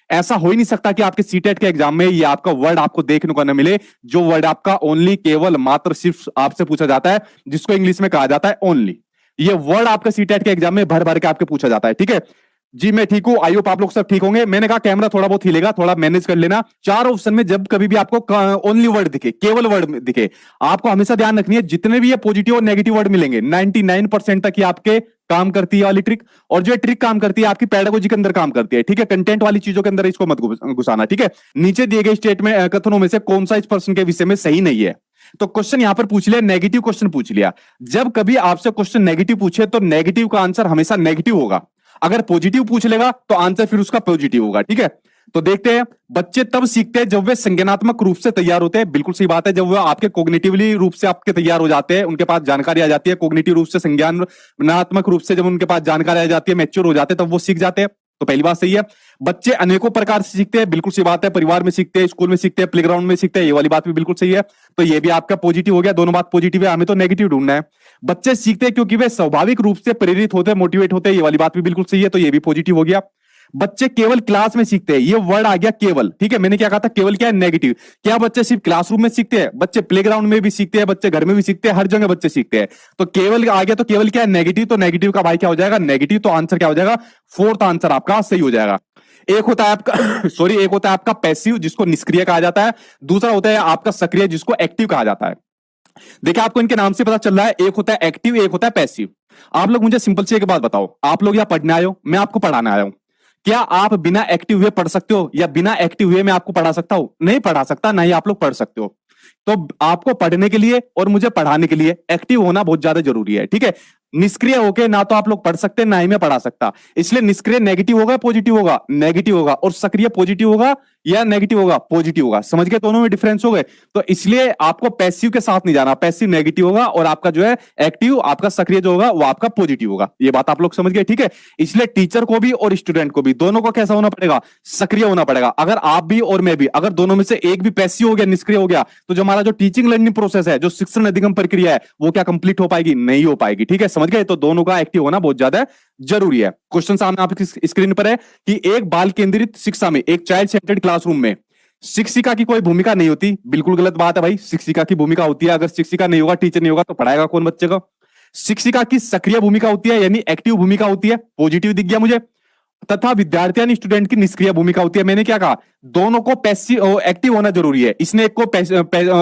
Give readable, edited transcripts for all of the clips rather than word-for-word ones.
ऐसा हो ही नहीं सकता कि आपके सीटेट के एग्जाम में ये आपका वर्ड आपको देखने को न मिले, जो वर्ड आपका ओनली, केवल, मात्र, सिर्फ आपसे पूछा जाता है, जिसको इंग्लिश में कहा जाता है ओनली। ये वर्ड आपका सीटेट के एग्जाम में भर भर के आपके पूछा जाता है, ठीक है जी। मैं ठीक हूं, आई होप आप लोग सब ठीक होंगे। मैंने कहा कैमरा थोड़ा बहुत हिलेगा, थोड़ा मैनेज कर लेना। चार ऑप्शन में जब कभी भी आपको ओनली वर्ड दिखे, केवल वर्ड दिखे, आपको हमेशा ध्यान रखनी है जितने भी ये पॉजिटिव और नेगेटिव वर्ड मिलेंगे 99% तक ये आपके काम करती है वाली ट्रिक। और जो ट्रिक काम करती है आपकी पेडागोजी के अंदर काम करती है, ठीक है। कंटेंट वाली चीजों के अंदर इसको मत घुसाना, ठीक है। नीचे दिए गए स्टेटमेंट कथनों में से कौन सा इस पर्सन के विषय में सही नहीं है। तो क्वेश्चन यहां पर पूछ लिया, नेगेटिव क्वेश्चन पूछ लिया। जब कभी आपसे क्वेश्चन नेगेटिव पूछे तो नेगेटिव का आंसर हमेशा नेगेटिव होगा। अगर पॉजिटिव पूछ लेगा तो आंसर फिर उसका पॉजिटिव होगा, ठीक है। तो देखते हैं, बच्चे तब सीखते हैं जब वे संज्ञानात्मक रूप से तैयार होते हैं। बिल्कुल सही बात है, जब वे आपके कोग्निटिवली रूप से आपके तैयार हो जाते हैं, उनके पास जानकारी आ जाती है, कोग्निटिव रूप से, संज्ञानात्मक रूप से जब उनके पास जानकारी आ जाती है, मैच्योर हो जाते हैं, तब वो सीख जाते हैं। तो पहली बात सही है। बच्चे अनेकों प्रकार से सीखते हैं, बिल्कुल सी बात है। परिवार में सीखते हैं, स्कूल में सीखते हैं, प्लेग्राउंड में सीखते हैं, ये वाली बात भी बिल्कुल सही है। तो ये भी आपका पॉजिटिव हो गया, दोनों बात पॉजिटिव है, हमें तो नेगेटिव ढूंढना है। बच्चे सीखते हैं क्योंकि वे स्वाभाविक रूप से प्रेरित होते हैं, मोटिवेट होते हैं, ये वाली बात भी बिल्कुल सही है, तो ये भी पॉजिटिव हो गया। बच्चे केवल क्लास में सीखते हैं, ये वर्ड आ गया केवल, ठीक है। मैंने क्या कहा था, केवल क्या है, नेगेटिव। क्या बच्चे सिर्फ क्लासरूम में सीखते हैं? बच्चे प्लेग्राउंड में भी सीखते हैं, बच्चे घर में भी सीखते हैं, हर जगह बच्चे सीखते हैं। तो केवल आ गया, तो केवल क्या है, नेगेटिव। तो नेगेटिव का भाई क्या हो जाएगा, नेगेटिव। तो आंसर क्या हो जाएगा, फोर्थ आंसर आपका सही हो जाएगा। एक होता है आपका सॉरी एक होता है आपका पैसिव, जिसको निष्क्रिय कहा जाता है। दूसरा होता है आपका सक्रिय, जिसको एक्टिव कहा जाता है। देखिए आपको इनके नाम से पता चल रहा है, एक होता है एक्टिव, एक होता है पैसिव। आप लोग मुझे सिंपल सी एक बात बताओ, आप लोग यहाँ पढ़ने आए हो, मैं आपको पढ़ाने आया हूं। क्या आप बिना एक्टिव हुए पढ़ सकते हो, या बिना एक्टिव हुए मैं आपको पढ़ा सकता हूं? नहीं पढ़ा सकता, ना ही आप लोग पढ़ सकते हो। तो आपको पढ़ने के लिए और मुझे पढ़ाने के लिए एक्टिव होना बहुत ज्यादा जरूरी है, ठीक है। निष्क्रिय होके ना तो आप लोग पढ़ सकते, ना ही मैं पढ़ा सकता। इसलिए निष्क्रिय नेगेटिव होगा, पॉजिटिव होगा, नेगेटिव होगा। और सक्रिय पॉजिटिव होगा या नेगेटिव होगा, पॉजिटिव होगा। समझ गए, दोनों में डिफरेंस हो गए। तो इसलिए आपको पैसिव के साथ नहीं जाना, पैसिव नेगेटिव होगा और आपका जो है एक्टिव, आपका सक्रिय जो होगा वो आपका पॉजिटिव होगा। ये बात आप लोग समझ गए, ठीक है। इसलिए टीचर को भी और स्टूडेंट को भी, दोनों को कैसा होना पड़ेगा, सक्रिय होना पड़ेगा। अगर आप भी और मैं भी, अगर दोनों में से एक भी पैसिव हो गया, निष्क्रिय हो गया, तो जो हमारा जो टीचिंग लर्निंग प्रोसेस है, जो शिक्षण अधिगम प्रक्रिया है, वो क्या कंप्लीट हो पाएगी, नहीं हो पाएगी, ठीक है। समझ गए, तो दोनों का एक्टिव होना बहुत ज्यादा जरूरी है। क्वेश्चन सामने आपकी स्क्रीन पर है कि एक बाल केंद्रित शिक्षा में, एक चाइल्ड सेंटर्ड क्लासरूम में शिक्षिका की कोई भूमिका नहीं होती। बिल्कुल गलत बात है भाई, शिक्षिका की भूमिका होती है। अगर शिक्षिका नहीं होगा, टीचर नहीं होगा, तो पढ़ाएगा कौन बच्चे को? शिक्षिका की सक्रिय भूमिका होती है, यानी एक्टिव भूमिका होती है, पॉजिटिव दिख गया मुझे। तथा विद्यार्थी यानी स्टूडेंट की निष्क्रिय भूमिका होती है। मैंने क्या कहा, दोनों को पैसिव एक्टिव होना जरूरी है। इसने एक को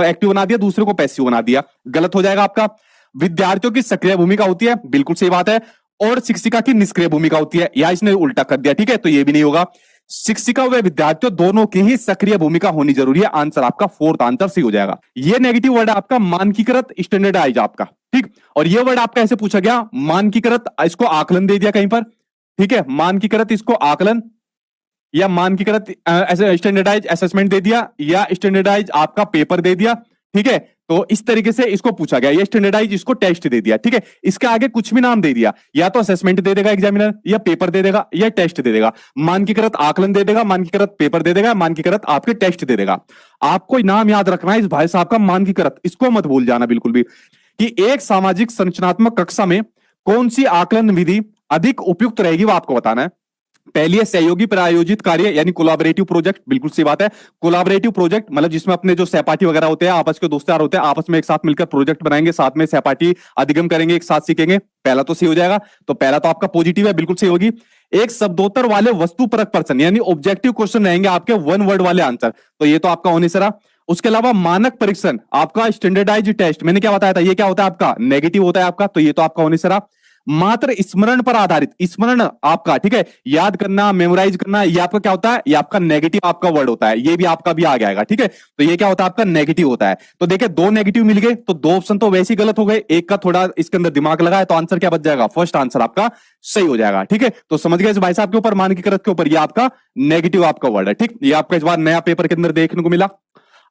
एक्टिव बना दिया, दूसरे को पैसिव बना दिया, गलत हो जाएगा आपका। विद्यार्थियों की सक्रिय भूमिका होती है, बिल्कुल सही बात है। और शिक्षिका की निष्क्रिय भूमिका होती है, या इसने उल्टा कर दिया, ठीक है, तो ये भी नहीं होगा। शिक्षिका व विद्यार्थियों दोनों की ही सक्रिय भूमिका होनी जरूरी है। आंसर आपका फोर्थ आंसर सही हो जाएगा। ये नेगेटिव वर्ड आपका मानकीकृत, स्टैंडर्डाइज आपका, ठीक। और ये वर्ड आपका ऐसे पूछा गया, मानकीकृत, इसको आकलन दे दिया कहीं पर, ठीक है। मानकीकृत इसको आकलन, या मानकीकृत स्टैंडर्डाइज असेसमेंट दे दिया, या स्टैंडर्डाइज आपका पेपर दे दिया, ठीक है। तो इस तरीके से इसको पूछा गया, ये स्टैंडर्डाइज, इसको टेस्ट दे दिया, ठीक है। इसके आगे कुछ भी नाम दे दिया, या तो असेसमेंट दे देगा एग्जामिनर, या पेपर दे देगा, या टेस्ट दे देगा। मानकीकृत आकलन दे देगा, मानकीकृत पेपर दे देगा, मानकीकृत आपके टेस्ट दे देगा। आपको नाम याद रखना है इस भाई साहब का, मानकीकृत, इसको मत भूल जाना बिल्कुल भी। कि एक सामाजिक संरचनात्मक कक्षा में कौन सी आकलन विधि अधिक उपयुक्त रहेगी, वो आपको बताना है। पहली है सहयोगी प्रायोजित कार्य, यानी कोलैबोरेटिव प्रोजेक्ट, बिल्कुल सही बात है। कोलैबोरेटिव प्रोजेक्ट मतलब जिसमें अपने जो सहपाठी वगैरह होते हैं, आपस के दोस्त यार होते हैं, आपस में एक साथ मिलकर प्रोजेक्ट बनाएंगे, साथ में सहपाठी अधिगम करेंगे, एक साथ सीखेंगे। पहला तो सही हो जाएगा। तो पहला तो आपका पॉजिटिव है, बिल्कुल सही होगी। एक शब्दोत्तर वाले वस्तुपरक प्रश्न, यानी ऑब्जेक्टिव क्वेश्चन रहेंगे आपके, वन वर्ड वाले आंसर, तो ये तो आपका होने से रहा। उसके अलावा मानक परीक्षण, आपका स्टैंडर्डाइज टेस्ट, मैंने क्या बताया था, ये क्या होता है आपका, नेगेटिव होता है आपका, तो ये तो आपका होने से रहा। मात्र स्मरण पर आधारित, स्मरण आपका, ठीक है, याद करना, मेमोराइज करना, ये आपका क्या होता है, ये आपका नेगेटिव आपका वर्ड होता है, ये भी आपका भी आ जाएगा, ठीक है। तो ये क्या होता है आपका, नेगेटिव होता है। तो देखिए दो नेगेटिव मिल गए, तो दो ऑप्शन तो वैसे ही गलत हो गए, एक का थोड़ा इसके अंदर दिमाग लगा है, तो आंसर क्या बच जाएगा, फर्स्ट आंसर आपका सही हो जाएगा, ठीक है। तो समझ गए इस भाई साहब के ऊपर, मानकीकृत के ऊपर, ये आपका नेगेटिव आपका वर्ड है, ठीक। ये आपका इस बार नया पेपर के अंदर देखने को मिला।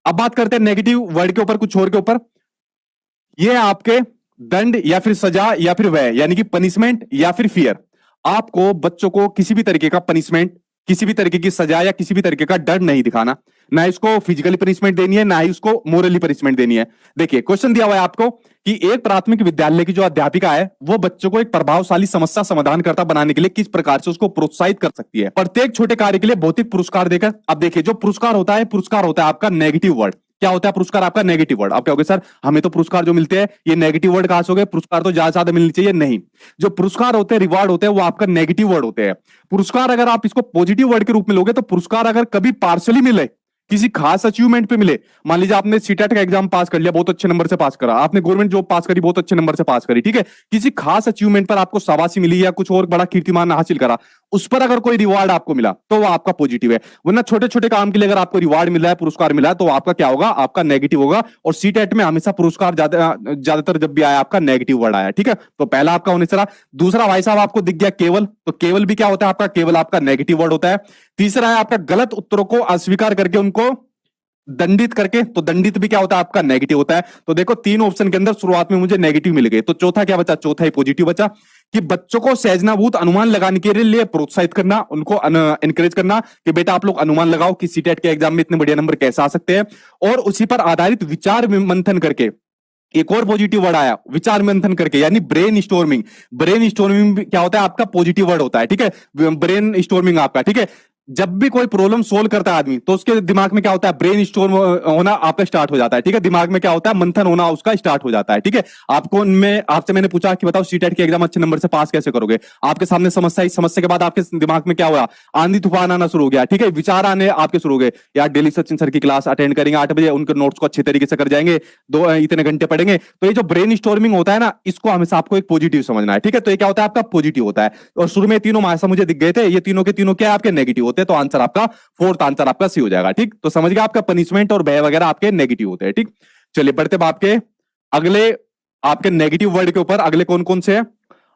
अब बात करते हैं नेगेटिव वर्ड के ऊपर, कुछ और के ऊपर। ये आपके दंड या फिर सजा या फिर वह, यानी कि पनिशमेंट या फिर फियर। आपको बच्चों को किसी भी तरीके का पनिशमेंट किसी भी तरीके की सजा या किसी भी तरीके का डर नहीं दिखाना, ना इसको फिजिकली पनिशमेंट देनी है, ना ही उसको मोरली पनिशमेंट देनी है। देखिए क्वेश्चन दिया हुआ है आपको कि एक प्राथमिक विद्यालय की जो अध्यापिका है वो बच्चों को एक प्रभावशाली समस्या समाधानकर्ता बनाने के लिए किस प्रकार से उसको प्रोत्साहित कर सकती है। प्रत्येक छोटे कार्य के लिए भौतिक पुरस्कार देकर, अब देखिए जो पुरस्कार होता है आपका नेगेटिव वर्ड। क्या होता है पुरस्कार? आपका नेगेटिव वर्ड। आप कहोगे सर हमें तो पुरस्कार जो मिलते हैं ये नेगेटिव वर्ड कहां से हो गए, पुरस्कार तो ज्यादा ज्यादा मिलनी चाहिए। नहीं, जो पुरस्कार होते हैं, रिवार्ड होते हैं, वो आपका नेगेटिव वर्ड होते हैं। पुरस्कार अगर आप इसको पॉजिटिव वर्ड के रूप में लोगे तो पुरस्कार अगर कभी पार्सली मिले, किसी खास अचीवमेंट पे मिले, मान लीजिए आपने सीटेट का एग्जाम पास कर लिया, बहुत अच्छे नंबर से पास करा, आपने गवर्नमेंट जॉब पास करी, बहुत अच्छे नंबर से पास करी, ठीक है, किसी खास अचीवमेंट पर आपको शाबाशी मिली या कुछ और बड़ा कीर्तिमान हासिल करा, उस पर अगर कोई रिवार्ड आपको मिला तो वो आपका पॉजिटिव है। वरना छोटे छोटे काम के लिए अगर आपको रिवार्ड मिला है, पुरस्कार मिला है, तो आपका क्या होगा? आपका नेगेटिव होगा। और सीटेट में हमेशा पुरस्कार ज्यादातर जब भी आया आपका नेगेटिव वर्ड आया, ठीक है। तो पहला आपका होने चला। दूसरा भाई साहब आपको दिख गया केवल, तो केवल भी क्या होता है आपका? केवल आपका नेगेटिव वर्ड होता है। तीसरा है आपका गलत उत्तरों को अस्वीकार करके उनको दंडित करके, तो दंडित भी क्या होता है आपका? नेगेटिव होता है। तो देखो तीन ऑप्शन के अंदर शुरुआत में मुझे नेगेटिव मिल गए, तो चौथा क्या बचा? चौथा ही पॉजिटिव बचा कि बच्चों को सहजनाभूत अनुमान लगाने के लिए प्रोत्साहित करना, उनको एनकरेज करना कि बेटा आप लोग अनुमान लगाओ कि सीटेट के एग्जाम में इतने बढ़िया नंबर कैसे आ सकते हैं, और उसी पर आधारित विचार मंथन करके। एक और पॉजिटिव वर्ड आया विचार मंथन करके, यानी ब्रेन स्टॉर्मिंग। ब्रेन स्टॉर्मिंग क्या होता है आपका? पॉजिटिव वर्ड होता है, ठीक है। ब्रेन स्टॉर्मिंग आपका, ठीक है। जब भी कोई प्रॉब्लम सोल्व करता है आदमी, तो उसके दिमाग में क्या होता है? ब्रेन स्टॉर्म होना आपका स्टार्ट हो जाता है, ठीक है। दिमाग में क्या होता है? मंथन होना उसका स्टार्ट हो जाता है, ठीक है। आपको मैं आपसे मैंने पूछा कि बताओ सीटेट के एग्जाम अच्छे नंबर से पास कैसे करोगे? आपके सामने समस्या, इस समस्या के बाद आपके दिमाग में क्या हुआ? आंधी तूफान आना शुरू हो गया, ठीक है। विचार आने आपके शुरू हो गए, यार डेली सचिन सर की क्लास अटेंड करेंगे 8 बजे, उनके नोट्स को अच्छे तरीके से कर जाएंगे, इतने घंटे पढ़ेंगे। तो ये जो ब्रेन स्टॉर्मिंग होता है ना, इसको हमेशा आपको एक पॉजिटिव समझना है, ठीक है। तो ये क्या होता है आपका? पॉजिटिव होता है। और शुरू में तीनों मासा मुझे दिख गए थे, ये तीनों के तीनों क्या है? आपके नेगेटिव होते हैं। तो आंसर आपका फोर्थ आंसर आपका सी हो जाएगा, ठीक। तो समझ गया, आपका पनिशमेंट और भय वगैरह आपके नेगेटिव होते हैं, ठीक। चलिए बढ़ते आपके अगले, आपके नेगेटिव वर्ड के ऊपर अगले कौन कौन से हैं।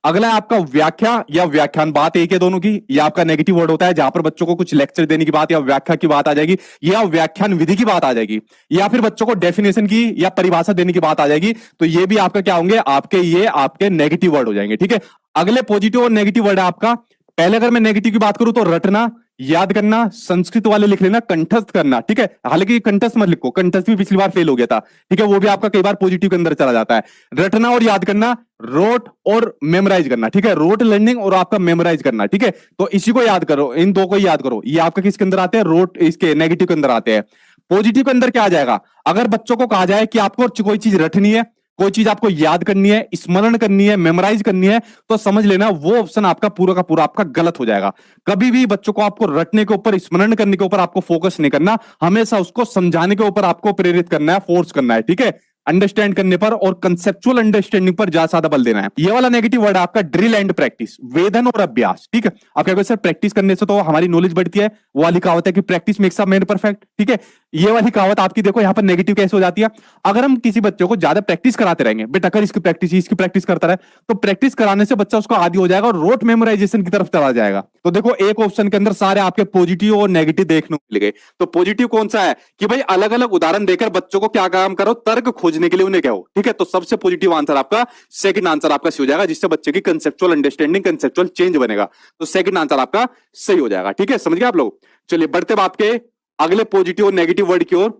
अगला है आपका व्याख्या या व्याख्यान। बात एक है दोनों की। यह आपका नेगेटिव वर्ड होता है, जहां पर बच्चों को कुछ लेक्चर देने की बात या व्याख्या की बात आ जाएगी, या व्याख्यान विधि की बात आ जाएगी, या फिर बच्चों को डेफिनेशन की या परिभाषा देने की बात आ जाएगी, तो ये भी आपका क्या होंगे? ये आपके नेगेटिव वर्ड हो जाएंगे, ठीक है। अगले पॉजिटिव और नेगेटिव वर्ड है आपका। पहले अगर मैं नेगेटिव की बात करूं तो रटना, याद करना, संस्कृत वाले लिख लेना, कंठस्थ करना, ठीक है। हालांकि कंठस्थ मत लिखो, कंठस्थ भी पिछली बार फेल हो गया था, ठीक है। वो भी आपका कई बार पॉजिटिव के अंदर चला जाता है। रटना और याद करना, रोट और मेमोराइज करना, ठीक है। रोट लर्निंग और आपका मेमोराइज करना, ठीक है। तो इसी को याद करो, इन दो को याद करो। ये आपका किसके अंदर आते हैं? रोट, इसके नेगेटिव के अंदर आते हैं। पॉजिटिव के अंदर क्या आ जाएगा? अगर बच्चों को कहा जाए कि आपको कोई चीज रटनी है, कोई चीज आपको याद करनी है, स्मरण करनी है, मेमोराइज करनी है, तो समझ लेना वो ऑप्शन आपका पूरा का पूरा आपका गलत हो जाएगा। कभी भी बच्चों को आपको रटने के ऊपर, स्मरण करने के ऊपर आपको फोकस नहीं करना, हमेशा उसको समझाने के ऊपर आपको प्रेरित करना है, फोर्स करना है, ठीक है। अंडरस्टैंड करने पर और कंसेप्चुअल अंडरस्टैंडिंग पर ज्यादा बल देना है। ये वाला नेगेटिव वर्ड है आपका ड्रिल एंड प्रैक्टिस, वेधन और अभ्यास, ठीक है। आप क्या सर प्रैक्टिस करने से तो हमारी नॉलेज बढ़ती है, वो वाली कहावत है कि practice makes a man perfect, ठीक है। ये वाली कहावत आपकी देखो यहां पर नेगेटिव कैसे हो जाती है? अगर हम किसी बच्चे को ज्यादा प्रैक्टिस कराते रहेंगे, बेटा कर इसकी प्रैक्टिस करता रहे, तो प्रैक्टिस कराने से बच्चा उसको आदी हो जाएगा और रोट मेमोराइजेशन की तरफ चला जाएगा। तो देखो एक ऑप्शन के अंदर सारे आपके पॉजिटिव और नेगेटिव देखने को मिल गए। तो पॉजिटिव कौन सा है कि भाई अलग अलग उदाहरण देकर बच्चों को क्या काम करो? तर्क खोजने के लिए उन्हें कहो, ठीक है। तो सबसे पॉजिटिव आंसर आपका सेकंड आंसर आपका सही हो जाएगा, जिससे बच्चे की कंसेप्चुअल अंडरस्टैंडिंग, कंसेप्चुअल चेंज बनेगा। तो सेकंड आंसर आपका सही हो जाएगा, ठीक है। समझ गए आप लोग? चलिए बढ़ते आपके अगले पॉजिटिव और नेगेटिव वर्ड की ओर।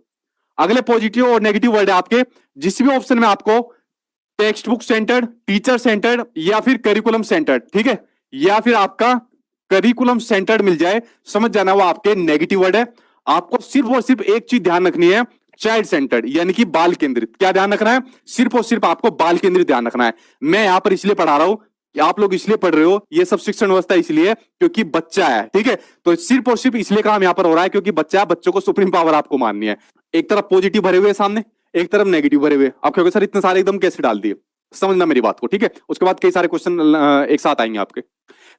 अगले पॉजिटिव और नेगेटिव वर्ड है आपके, जिस भी ऑप्शन में आपको text book centred, teacher centred या फिर करिकुलम सेंटर्ड, ठीक है, या फिर आपका करिकुलम सेंटर्ड मिल जाए, समझ जाना वो आपके नेगेटिव वर्ड है। आपको सिर्फ और सिर्फ एक चीज ध्यान रखनी है, चाइल्ड सेंटर्ड, यानी कि बाल केंद्रित। क्या ध्यान रखना है? सिर्फ और सिर्फ आपको बाल केंद्रित ध्यान रखना है। मैं यहां पर इसलिए पढ़ा रहा हूं, आप लोग इसलिए पढ़ रहे हो, ये सब शिक्षण व्यवस्था इसलिए क्योंकि बच्चा है, ठीक है। तो सिर्फ और सिर्फ इसलिए काम यहां पर हो रहा है क्योंकि बच्चा है, बच्चों को सुप्रीम पावर आपको माननी है। एक तरफ पॉजिटिव भरे हुए सामने, एक तरफ नेगेटिव भरे हुए। आप कहोगे सर इतने सारे एकदम कैसे डाल दिए? समझना मेरी बात को, ठीक है। उसके बाद कई सारे क्वेश्चन एक साथ आएंगे आपके।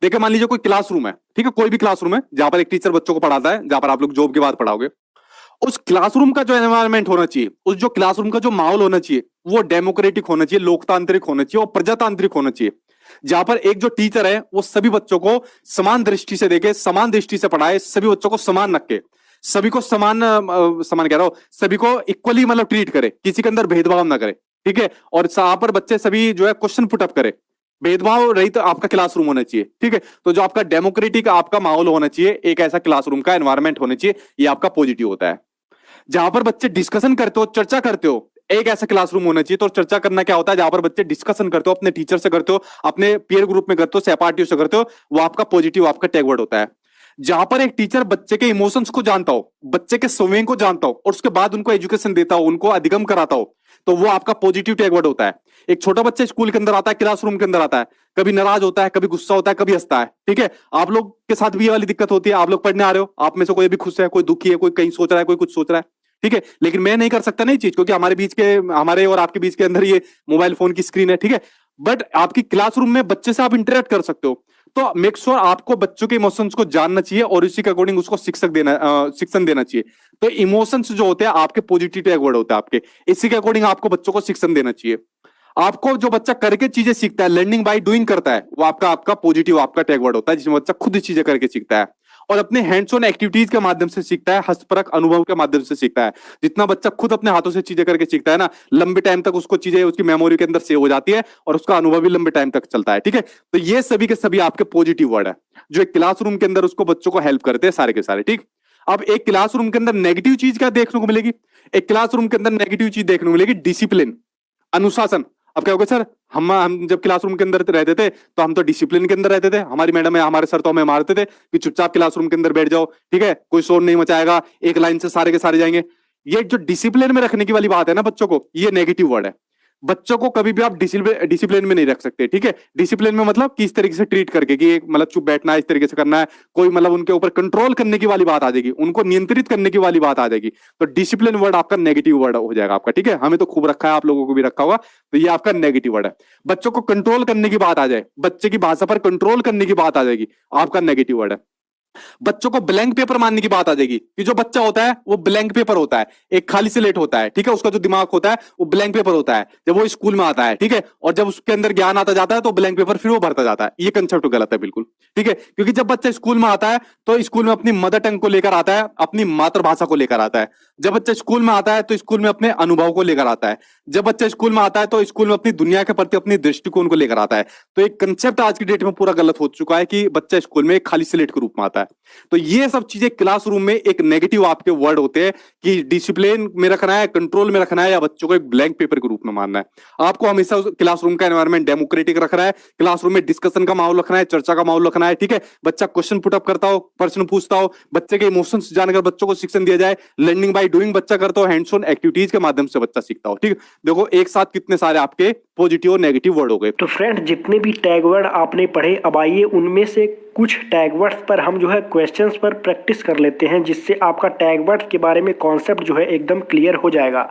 देखिए मान लीजिए कोई क्लासरूम है, ठीक है, कोई भी क्लासरूम है जहां पर एक टीचर बच्चों को पढ़ाता है, जहां पर आप लोग जॉब के बाद पढ़ाओगे। उस क्लासरूम का जो एनवायरनमेंट होना चाहिए, उस जो क्लासरूम का जो माहौल होना चाहिए, वो डेमोक्रेटिक होना चाहिए, लोकतांत्रिक होना चाहिए और प्रजातांत्रिक होना चाहिए। जहां पर एक जो टीचर है वो सभी बच्चों को समान दृष्टि से देखे, समान दृष्टि से पढ़ाए, सभी बच्चों को समान रखे, सभी को समान कह रहा हूं, सभी को इक्वली मतलब ट्रीट करे, किसी के अंदर भेदभाव ना करे, ठीक है। और वहां पर बच्चे सभी जो है क्वेश्चन पुटअप करे, भेदभाव रहित तो आपका क्लासरूम होना चाहिए, ठीक है। तो जो आपका डेमोक्रेटिक आपका माहौल होना चाहिए, एक ऐसा क्लासरूम का एनवायरनमेंट होना चाहिए, ये आपका पॉजिटिव होता है। जहां पर बच्चे डिस्कशन करते हो, चर्चा करते हो, एक ऐसा क्लासरूम होना चाहिए। तो चर्चा करना क्या होता है, जहां पर बच्चे डिस्कशन करते हो, अपने टीचर से करते हो, अपने पीयर ग्रुप में करते हो, सहपाठियों से करते हो, वो आपका पॉजिटिव आपका टैगवर्ड होता है। जहां पर एक टीचर बच्चे के इमोशंस को जानता हो, बच्चे के स्वयं को जानता हो, और उसके बाद उनको एजुकेशन देता हो, उनको अधिगम कराता हो, तो वो आपका पॉजिटिव टैगवर्ड होता है। एक छोटा बच्चा स्कूल के अंदर आता है, क्लासरूम के अंदर आता है, कभी नाराज होता है, कभी गुस्सा होता है, कभी हंसता है, ठीक है। आप लोग के साथ भी ये वाली दिक्कत होती है। आप लोग पढ़ने आ रहे हो, आप में से कोई भी खुश है, कोई दुखी है, कोई कहीं सोच रहा है, कोई कुछ सोच रहा है, ठीक है। लेकिन मैं नहीं कर सकता ना ये चीज, क्योंकि हमारे और आपके बीच के अंदर ये मोबाइल फोन की स्क्रीन है, ठीक है। बट आपकी क्लासरूम में बच्चे से आप इंटरेक्ट कर सकते हो। तो मेक श्योर आपको बच्चों के इमोशंस को जानना चाहिए और इसी के अकॉर्डिंग उसको शिक्षण देना चाहिए। तो इमोशंस जो होते हैं आपके पॉजिटिव टैग वर्ड होता है आपके, इसी के अकॉर्डिंग आपको बच्चों को शिक्षण देना चाहिए। आपको जो बच्चा करके चीजें सीखता है, लर्निंग बाय डूइंग करता है, वो आपका आपका पॉजिटिव आपका टैग वर्ड होता है, जिसमें बच्चा खुद चीजें करके सीखता है और अपने हैंड्स ऑन एक्टिविटीज के माध्यम से सीखता है, हस्तपरक अनुभव के माध्यम से सीखता है। जितना बच्चा खुद अपने हाथों से चीजें करके सीखता है ना, लंबे टाइम तक उसको चीजें उसकी मेमोरी के अंदर सेव हो जाती है और उसका अनुभव भी लंबे टाइम तक चलता है, ठीक है। तो ये सभी के सभी आपके पॉजिटिव वर्ड है, जो एक क्लासरूम के अंदर उसको बच्चों को हेल्प करते हैं सारे के सारे, ठीक। अब एक क्लासरूम के अंदर नेगेटिव चीज क्या देखने को मिलेगी, एक क्लासरूम के अंदर नेगेटिव चीज देखने को मिलेगी, डिसिप्लिन, अनुशासन। अब क्या होगा सर, हम जब क्लासरूम के अंदर रहते थे तो हम तो डिसिप्लिन के अंदर रहते थे, हमारी मैडम है, हमारे सर तो हमें मारते थे कि चुपचाप क्लासरूम के अंदर बैठ जाओ, ठीक है, कोई शोर नहीं मचाएगा, एक लाइन से सारे के सारे जाएंगे। ये जो डिसिप्लिन में रखने की वाली बात है ना बच्चों को, ये नेगेटिव वर्ड है। बच्चों को कभी भी आप डिसिप्लिन में नहीं रख सकते, ठीक है। डिसिप्लिन में मतलब किस तरीके से ट्रीट करके कि मतलब चुप बैठना है, इस तरीके से करना है, कोई मतलब उनके ऊपर कंट्रोल करने की वाली बात आ जाएगी, उनको नियंत्रित करने की वाली बात आ जाएगी। तो डिसिप्लिन वर्ड आपका नेगेटिव वर्ड हो जाएगा आपका, ठीक है। हमें तो खूब रखा है, आप लोगों को भी रखा होगा, तो ये आपका नेगेटिव वर्ड है। बच्चों को कंट्रोल करने की बात आ जाए, बच्चे की भाषा पर कंट्रोल करने की बात आ जाएगी, आपका नेगेटिव वर्ड है। बच्चों को ब्लैंक पेपर मानने की बात आ जाएगी कि जो बच्चा होता है वो ब्लैंक पेपर होता है, एक खाली स्लेट होता है, ठीक है। उसका जो दिमाग होता है वो ब्लैंक पेपर होता है जब वो स्कूल में आता है, ठीक है। और जब उसके अंदर ज्ञान आता जाता है तो ब्लैंक पेपर फिर वो भरता जाता है। ये कंसेप्ट गलत है बिल्कुल, ठीक है। क्योंकि जब बच्चा स्कूल में आता है तो स्कूल में अपनी मदर टंग को लेकर आता है, अपनी मातृभाषा को लेकर आता है। जब बच्चा स्कूल में आता है तो स्कूल में अपने अनुभव को लेकर आता है। जब बच्चा स्कूल में आता है तो स्कूल में अपनी दुनिया के प्रति अपनी दृष्टिकोण को लेकर आता है। तो एक कंसेप्ट आज की डेट में पूरा गलत हो चुका है कि बच्चा स्कूल में एक खाली स्लेट के रूप में आता है। तो ये सब चीजें क्लासरूम में एक नेगेटिव आपके वर्ड होते हैं कि डिसिप्लिन में रखना है, कंट्रोल में रखना है, या बच्चों को एक ब्लैंक पेपर के रूप में मानना है। आपको हमेशा क्लासरूम का एनवायरनमेंट डेमोक्रेटिक रखना है, क्लासरूम में डिस्कशन का माहौल रखना है, चर्चा का माहौल रखना है, ठीक है। बच्चा क्वेश्चन पुटअप करता हो, प्रश्न पूछता हो, बच्चे के इमोशंस जानकर बच्चों को शिक्षण दिया जाए, लर्निंग बाय डूइंग बच्चा करता हो, हैंड्स ऑन एक्टिविटीज के माध्यम से बच्चा सीखता हो, ठीक है। देखो एक साथ कितने सारे आपके पॉजिटिव और नेगेटिव वर्ड हो गए। तो फ्रेंड जितने भी टैग वर्ड आपने पढ़े, अब आइए उनमें से कुछ टैग वर्ड्स पर हम जो है क्वेश्चंस पर प्रैक्टिस कर लेते हैं, जिससे आपका टैग वर्ड्स के बारे में कॉन्सेप्ट जो है एकदम क्लियर हो जाएगा।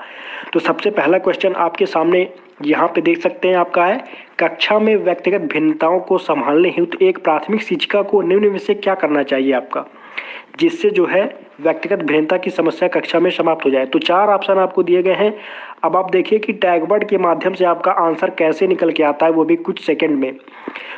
तो सबसे पहला क्वेश्चन आपके सामने यहाँ पे देख सकते हैं आपका है, कक्षा में व्यक्तिगत भिन्नताओं को संभालने हेतु एक प्राथमिक शिक्षिका को निम्न में से क्या करना चाहिए आपका, जिससे जो है व्यक्तिगत भिन्नता की समस्या कक्षा में समाप्त हो जाए। तो 4 ऑप्शन आपको दिए गए हैं। अब आप देखिए कि टैग वर्ड के माध्यम से आपका आंसर कैसे निकल के आता है, वो भी कुछ सेकंड में।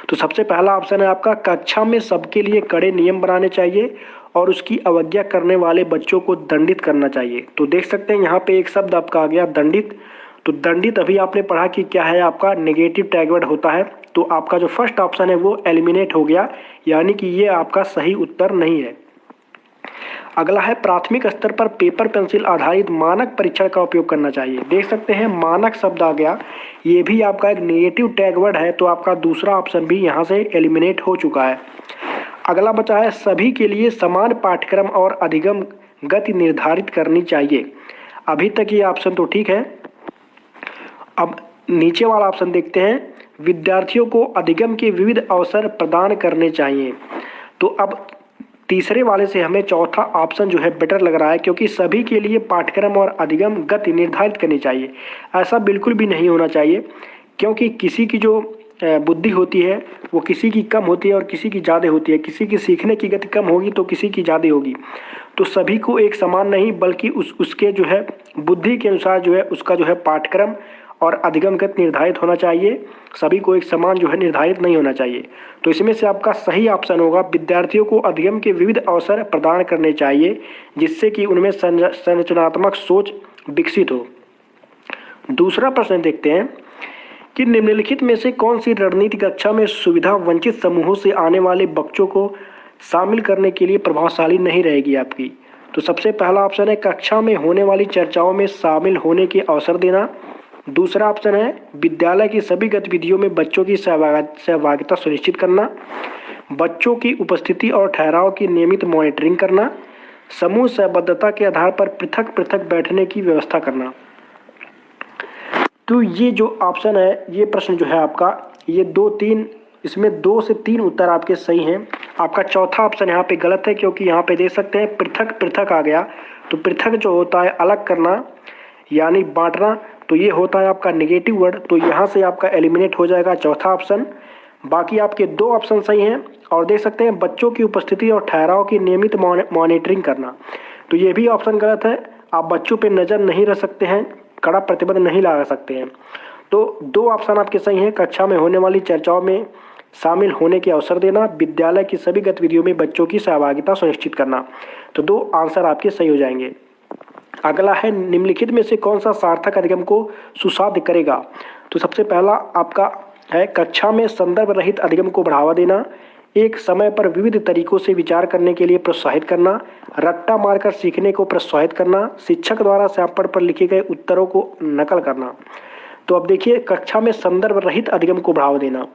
तो सबसे पहला ऑप्शन है आपका, कक्षा में सबके लिए कड़े नियम बनाने चाहिए और उसकी अवज्ञा करने वाले बच्चों को दंडित करना चाहिए। तो देख सकते हैं यहाँ पे एक शब्द आपका आ गया दंडित। तो दंडित अभी आपने पढ़ा कि क्या है, आपका नेगेटिव टैग वर्ड होता है। तो आपका जो फर्स्ट ऑप्शन है वो एलिमिनेट हो गया, यानी कि ये आपका सही उत्तर नहीं है। अगला है, प्राथमिक स्तर पर पेपर पेंसिल आधारित मानक परीक्षण का उपयोग करना चाहिए। देख सकते हैं मानक शब्द आ गया, ये भी आपका एक नेगेटिव टैग वर्ड है। तो आपका दूसरा ऑप्शन भी यहाँ से एलिमिनेट हो चुका है। अगला बचा है, सभी के लिए समान पाठ्यक्रम और अधिगम गति निर्धारित करनी चाहिए। अभी तक ये ऑप्शन तो ठीक है। अब नीचे वाला ऑप्शन देखते हैं, विद्यार्थियों को अधिगम के विविध अवसर प्रदान करने चाहिए। तो अब तीसरे वाले से हमें चौथा ऑप्शन जो है बेटर लग रहा है, क्योंकि सभी के लिए पाठ्यक्रम और अधिगम गति निर्धारित करनी चाहिए। ऐसा बिल्कुल भी नहीं होना चाहिए, क्योंकि किसी की जो बुद्धि होती है वो किसी की कम होती है और किसी की ज़्यादा होती है। किसी की सीखने की गति कम होगी तो किसी की ज़्यादा होगी। तो सभी को एक समान नहीं, बल्कि उसके जो है बुद्धि के अनुसार जो है उसका जो है पाठ्यक्रम और अधिगम गति निर्धारित होना चाहिए। सभी को एक समान जो है निर्धारित नहीं होना चाहिए। तो इसमें से आपका सही ऑप्शन होगा, विद्यार्थियों को अधिगम के विविध अवसर प्रदान करने चाहिए, जिससे कि उनमें संरचनात्मक सोच विकसित हो। दूसरा प्रश्न देखते हैं कि निम्नलिखित में से कौन सी रणनीति कक्षा में सुविधा वंचित समूहों से आने वाले बच्चों को शामिल करने के लिए प्रभावशाली नहीं रहेगी आपकी। तो सबसे पहला ऑप्शन है कक्षा में होने वाली चर्चाओं में शामिल होने के अवसर देना। दूसरा ऑप्शन है विद्यालय की सभी गतिविधियों में बच्चों की सहभागिता सुनिश्चित करना। बच्चों की उपस्थिति और ठहराव की नियमित मॉनिटरिंग करना। समूह सहबद्धता के आधार पर पृथक पृथक बैठने की व्यवस्था करना। तो ये जो ऑप्शन है, ये प्रश्न जो है आपका, ये 2-3, इसमें 2 से 3 उत्तर आपके सही हैं। आपका चौथा ऑप्शन यहाँ पे गलत है, क्योंकि यहाँ पे देख सकते हैं पृथक पृथक आ गया। तो पृथक जो होता है अलग करना यानी बांटना, तो ये होता है आपका नेगेटिव वर्ड। तो यहाँ से आपका एलिमिनेट हो जाएगा चौथा ऑप्शन। बाकी आपके 2 ऑप्शन सही हैं। और देख सकते हैं बच्चों की उपस्थिति और ठहराव की नियमित मॉनिटरिंग करना, तो ये भी ऑप्शन गलत है। आप बच्चों पे नज़र नहीं रख सकते हैं, कड़ा प्रतिबंध नहीं लगा सकते हैं। तो 2 ऑप्शन आपके सही हैं, कक्षा में होने वाली चर्चाओं में शामिल होने के अवसर देना, विद्यालय की सभी गतिविधियों में बच्चों की सहभागिता सुनिश्चित करना। तो 2 आंसर आपके सही हो जाएंगे। अगला है निम्नलिखित में से कौन सा सार्थक अधिगम को सुसाध्य करेगा। तो सबसे पहला आपका है कक्षा में संदर्भ रहित अधिगम को बढ़ावा देना, एक समय पर विविध तरीकों से विचार करने के लिए प्रोत्साहित करना, रट्टा मारकर सीखने को प्रोत्साहित करना, शिक्षक द्वारा सैंपल पर लिखे गए उत्तरों को नकल करना। तो अब देखिए कक्षा में संदर्भ रहित अधिगम को बढ़ावा देना,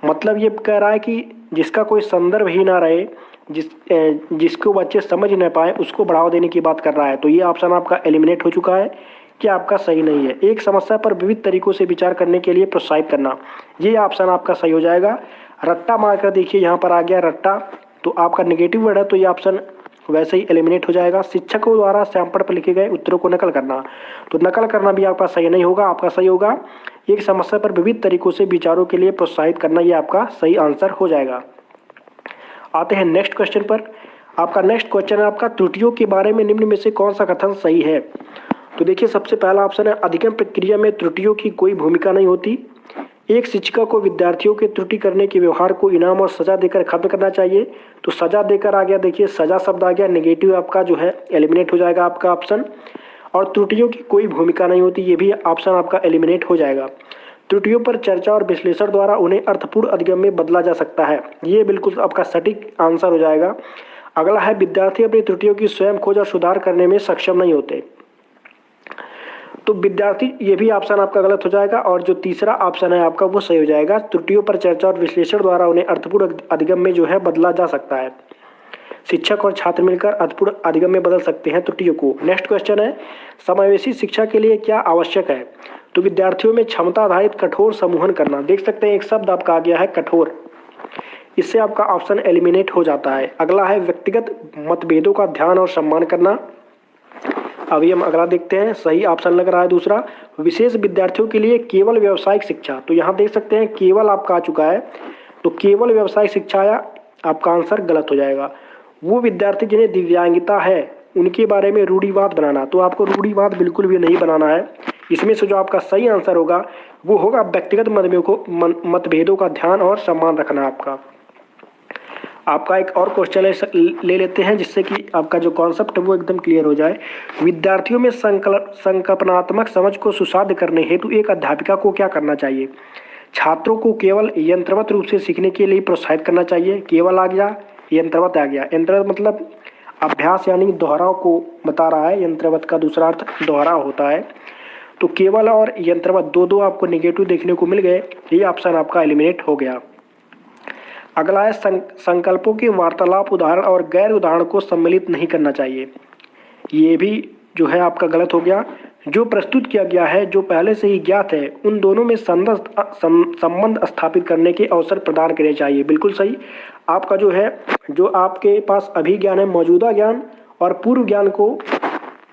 मतलब ये कह रहा है कि जिसका कोई संदर्भ ही ना रहे, जिसको बच्चे समझ न पाए, उसको बढ़ावा देने की बात कर रहा है। तो ये ऑप्शन आपका एलिमिनेट हो चुका है कि आपका सही नहीं है। एक समस्या पर विविध तरीकों से विचार करने के लिए प्रोत्साहित करना, ये ऑप्शन आपका सही हो जाएगा। रट्टा मारकर देखिए यहाँ पर आ गया रट्टा, तो आपका नेगेटिव वर्ड है, तो ये ऑप्शन वैसे ही एलिमिनेट हो जाएगा। शिक्षकों द्वारा सैंपल पर लिखे गए उत्तरों को नकल करना, तो नकल करना भी आपका सही नहीं होगा। आपका सही होगा एक समस्या पर विविध तरीकों से विचारों के लिए प्रोत्साहित करना, ये आपका सही आंसर हो जाएगा। आते हैं नेक्स्ट क्वेश्चन पर। आपका नेक्स्ट क्वेश्चन है आपका त्रुटियों के बारे में निम्न में से कौन सा कथन सही है। तो देखिए सबसे पहला ऑप्शन है अधिगम प्रक्रिया में त्रुटियों की कोई भूमिका नहीं होती। एक शिक्षिका को विद्यार्थियों के त्रुटि करने के व्यवहार को इनाम और सजा देकर खत्म करना चाहिए। तो सजा देकर आ गया, देखिए सजा शब्द आ गया, नेगेटिव आपका जो है एलिमिनेट हो जाएगा आपका ऑप्शन। और त्रुटियों की कोई भूमिका नहीं होती, ये भी ऑप्शन आपका एलिमिनेट हो जाएगा। त्रुटियों पर चर्चा और विश्लेषण द्वारा उन्हें अर्थपूर्ण अधिगम में बदला जा सकता है, ये बिल्कुल आपका सटीक आंसर हो जाएगा। अगला है विद्यार्थी अपनी त्रुटियों की स्वयं खोज और सुधार करने में सक्षम नहीं होते। तो विद्यार्थी, ये भी ऑप्शन आपका गलत हो जाएगा। और जो तीसरा ऑप्शन है आपका वो सही हो जाएगा, त्रुटियों पर चर्चा और विश्लेषण द्वारा उन्हें अर्थपूर्ण अधिगम में जो है बदला जा सकता है। शिक्षक और छात्र मिलकर अर्थपूर्ण अधिगम में बदल सकते हैं त्रुटियों को। नेक्स्ट क्वेश्चन है समावेशी शिक्षा के लिए क्या आवश्यक है। तो विद्यार्थियों में क्षमता आधारित कठोर समूहन करना, देख सकते हैं एक शब्द आपका आ गया है कठोर, इससे आपका ऑप्शन एलिमिनेट हो जाता है। अगला है व्यक्तिगत मतभेदों का ध्यान और सम्मान करना। अभी हम अगला देखते हैं, सही ऑप्शन लग रहा है दूसरा, विशेष विद्यार्थियों के लिए केवल व्यावसायिक शिक्षा। तो यहाँ देख सकते हैं केवल आपका आ चुका है, तो केवल व्यावसायिक शिक्षा आया, आपका आंसर गलत हो जाएगा। वो विद्यार्थी जिन्हें दिव्यांगता है उनके बारे में रूढ़िवाद बनाना, तो आपको रूढ़िवाद बिल्कुल भी नहीं बनाना है। इसमें से जो आपका सही आंसर होगा वो होगा व्यक्तिगत मतभेदों का ध्यान और सम्मान रखना। आपका एक और क्वेश्चन ले लेते हैं जिससे कि आपका जो कॉन्सेप्ट है वो एकदम क्लियर हो जाए। विद्यार्थियों में संकल्पनात्मक समझ को सुसाध्य करने हेतु एक अध्यापिका को क्या करना चाहिए। छात्रों को केवल यंत्रवत रूप से सीखने के लिए प्रोत्साहित करना चाहिए। केवल आ गया, यंत्रवत आ गया। यंत्रवत मतलब अभ्यास यानी दोहराव को बता रहा है, यंत्रवत का दूसरा अर्थ दोहराव होता है। तो केवल और यंत्रवत दो आपको नेगेटिव देखने को मिल गए, ये ऑप्शन आपका एलिमिनेट हो गया। अगला है संकल्पों के वार्तालाप उदाहरण और गैर उदाहरण को सम्मिलित नहीं करना चाहिए, ये भी जो है आपका गलत हो गया। जो प्रस्तुत किया गया है जो पहले से ही ज्ञात है उन दोनों में संबंध स्थापित करने के अवसर प्रदान करने चाहिए, बिल्कुल सही। आपका जो है जो आपके पास अभी ज्ञान है, मौजूदा ज्ञान और पूर्व ज्ञान को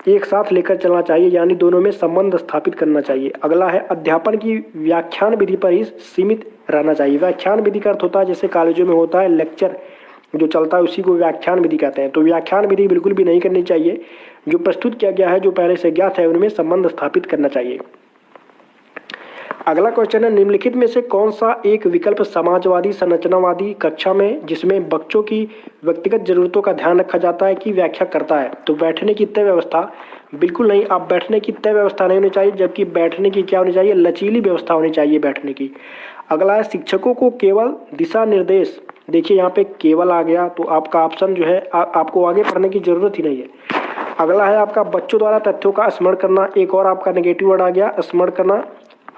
एक साथ लेकर चलना चाहिए, यानी दोनों में संबंध स्थापित करना चाहिए। अगला है अध्यापन की व्याख्यान विधि पर ही सीमित रहना चाहिए। व्याख्यान विधि का अर्थ होता है जैसे कॉलेजों में होता है लेक्चर जो चलता है उसी को व्याख्यान विधि कहते हैं। तो व्याख्यान विधि बिल्कुल भी नहीं करनी चाहिए। जो प्रस्तुत किया गया है जो पहले से ज्ञात है उनमें संबंध स्थापित करना चाहिए। अगला क्वेश्चन है, निम्नलिखित में से कौन सा एक विकल्प समाजवादी संरचनावादी कक्षा में जिसमें बच्चों की व्यक्तिगत जरूरतों का ध्यान रखा जाता है की व्याख्या करता है? तो बैठने की तय व्यवस्था बिल्कुल नहीं, आप बैठने की तय व्यवस्था नहीं होनी चाहिए, जबकि बैठने की क्या होनी चाहिए? लचीली व्यवस्था होनी चाहिए बैठने की। अगला है, शिक्षकों को केवल दिशा निर्देश, देखिए यहाँ पे केवल आ गया तो आपका ऑप्शन जो है आपको आगे पढ़ने की जरूरत ही नहीं है। अगला है आपका, बच्चों द्वारा तथ्यों का स्मरण करना, एक और आपका नेगेटिव वर्ड आ गया स्मरण करना,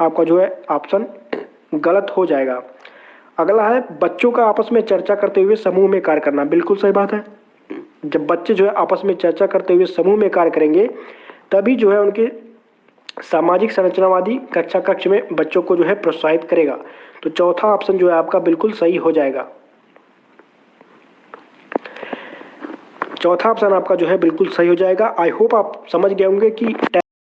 आपका जो है ऑप्शन गलत हो जाएगा। अगला है, बच्चों का आपस में चर्चा करते हुए समूह में कार्य करना, बिल्कुल सही बात है। जब बच्चे जो है आपस में चर्चा करते हुए समूह में कार्य करेंगे तभी जो है उनके सामाजिक संरचनावादी कक्षा कक्ष में बच्चों को जो है प्रोत्साहित करेगा। तो चौथा ऑप्शन जो है आपका बिल्कुल सही हो जाएगा। चौथा ऑप्शन आपका जो है बिल्कुल सही हो जाएगा। आई होप आप समझ गए होंगे कि